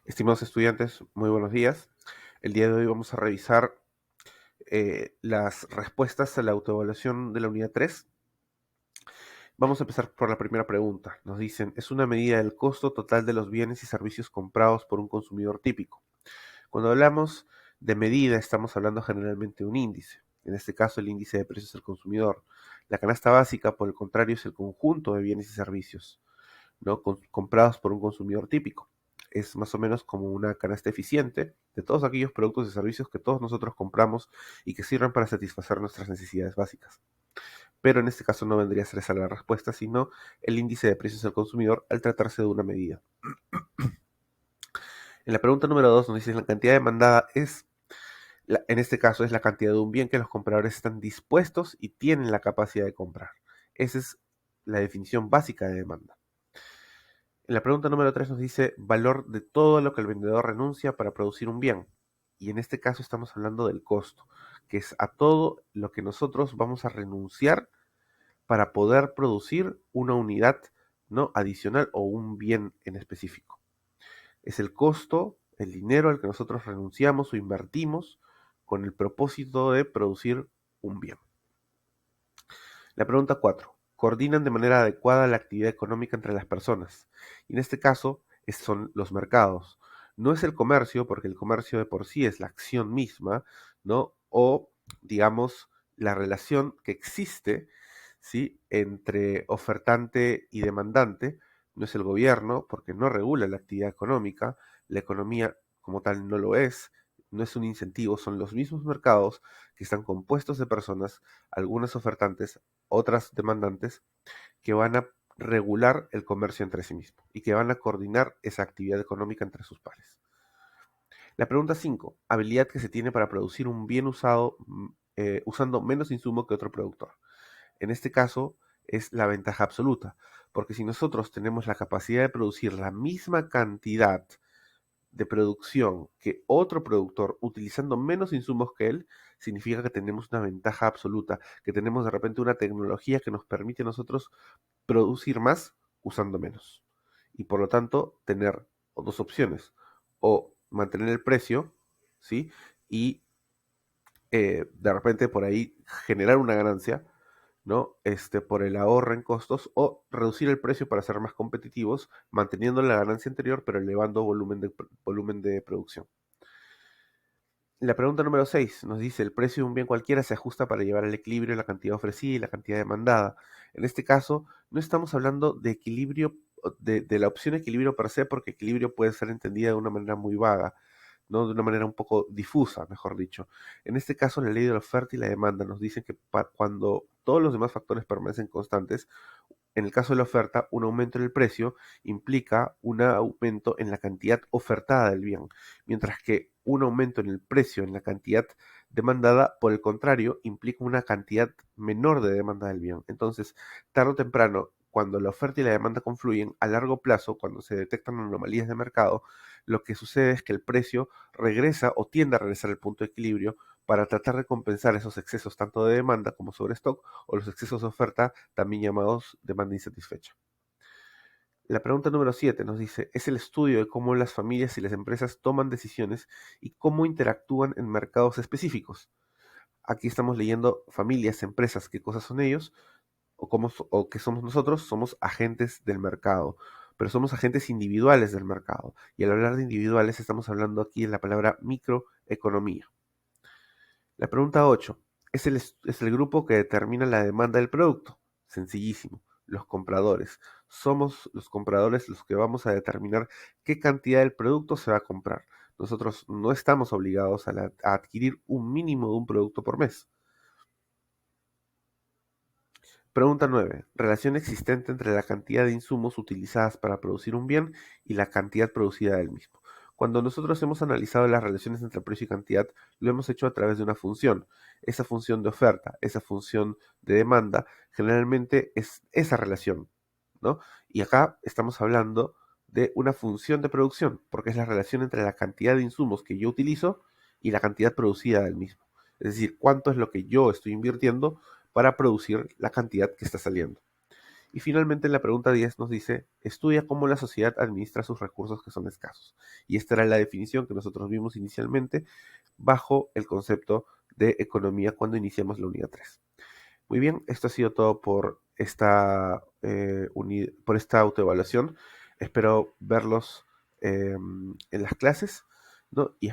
Estimados estudiantes, muy buenos días. El día de hoy vamos a revisar las respuestas a la autoevaluación de la unidad 3. Vamos a empezar por la primera pregunta. Nos dicen, es una medida del costo total de los bienes y servicios comprados por un consumidor típico. Cuando hablamos de medida, estamos hablando generalmente de un índice. En este caso, el índice de precios del consumidor. La canasta básica, por el contrario, es el conjunto de bienes y servicios, ¿no? Comprados por un consumidor típico. Es más o menos como una canasta eficiente de todos aquellos productos y servicios que todos nosotros compramos y que sirven para satisfacer nuestras necesidades básicas. Pero en este caso no vendría a ser esa la respuesta, sino el índice de precios del consumidor al tratarse de una medida. En la pregunta número 2 nos dice la cantidad demandada en este caso es la cantidad de un bien que los compradores están dispuestos y tienen la capacidad de comprar. Esa es la definición básica de demanda. En la pregunta número 3 nos dice valor de todo lo que el vendedor renuncia para producir un bien. Y en este caso estamos hablando del costo, que es a todo lo que nosotros vamos a renunciar para poder producir una unidad, ¿no?, adicional o un bien en específico. Es el costo, el dinero al que nosotros renunciamos o invertimos con el propósito de producir un bien. La pregunta 4. Coordinan de manera adecuada la actividad económica entre las personas. Y en este caso son los mercados. No es el comercio, porque el comercio de por sí es la acción misma, ¿no? O, digamos, la relación que existe, ¿sí?, entre ofertante y demandante. No es el gobierno, porque no regula la actividad económica. La economía como tal no lo es. No es un incentivo, son los mismos mercados que están compuestos de personas, algunas ofertantes, otras demandantes, que van a regular el comercio entre sí mismos y que van a coordinar esa actividad económica entre sus pares. La pregunta 5. Habilidad que se tiene para producir un bien usado usando menos insumo que otro productor. En este caso es la ventaja absoluta, porque si nosotros tenemos la capacidad de producir la misma cantidad de producción que otro productor utilizando menos insumos que él, significa que tenemos una ventaja absoluta, que tenemos de repente una tecnología que nos permite a nosotros producir más usando menos. Y por lo tanto, tener dos opciones: o mantener el precio, ¿sí? Y de repente por ahí generar una ganancia, ¿no? Por el ahorro en costos, o reducir el precio para ser más competitivos, manteniendo la ganancia anterior, pero elevando volumen de producción. La pregunta número 6 nos dice, el precio de un bien cualquiera se ajusta para llevar al equilibrio la cantidad ofrecida y la cantidad demandada. En este caso, no estamos hablando de equilibrio, de la opción equilibrio per se, porque equilibrio puede ser entendida de una manera muy vaga, ¿no? De una manera un poco difusa, mejor dicho. En este caso, la ley de la oferta y la demanda nos dicen que cuando todos los demás factores permanecen constantes, en el caso de la oferta, un aumento en el precio implica un aumento en la cantidad ofertada del bien, mientras que un aumento en el precio, en la cantidad demandada, por el contrario, implica una cantidad menor de demanda del bien. Entonces, tarde o temprano, cuando la oferta y la demanda confluyen, a largo plazo, cuando se detectan anomalías de mercado, lo que sucede es que el precio regresa o tiende a regresar al punto de equilibrio para tratar de compensar esos excesos tanto de demanda como sobre stock, o los excesos de oferta, también llamados demanda insatisfecha. La pregunta número 7 nos dice, es el estudio de cómo las familias y las empresas toman decisiones y cómo interactúan en mercados específicos. Aquí estamos leyendo familias, empresas, qué cosas son ellos, o qué somos nosotros. Somos agentes del mercado, pero somos agentes individuales del mercado. Y al hablar de individuales estamos hablando aquí de la palabra microeconomía. La pregunta 8. Es el grupo que determina la demanda del producto. Sencillísimo. Los compradores. Somos los compradores los que vamos a determinar qué cantidad del producto se va a comprar. Nosotros no estamos obligados a adquirir un mínimo de un producto por mes. Pregunta 9. Relación existente entre la cantidad de insumos utilizadas para producir un bien y la cantidad producida del mismo. Cuando nosotros hemos analizado las relaciones entre precio y cantidad, lo hemos hecho a través de una función. Esa función de oferta, esa función de demanda, generalmente es esa relación, ¿no? Y acá estamos hablando de una función de producción, porque es la relación entre la cantidad de insumos que yo utilizo y la cantidad producida del mismo. Es decir, cuánto es lo que yo estoy invirtiendo para producir la cantidad que está saliendo. Y finalmente la pregunta 10 nos dice, estudia cómo la sociedad administra sus recursos que son escasos. Y esta era la definición que nosotros vimos inicialmente bajo el concepto de economía cuando iniciamos la unidad 3. Muy bien, esto ha sido todo por esta autoevaluación. Espero verlos en las clases, ¿no? Y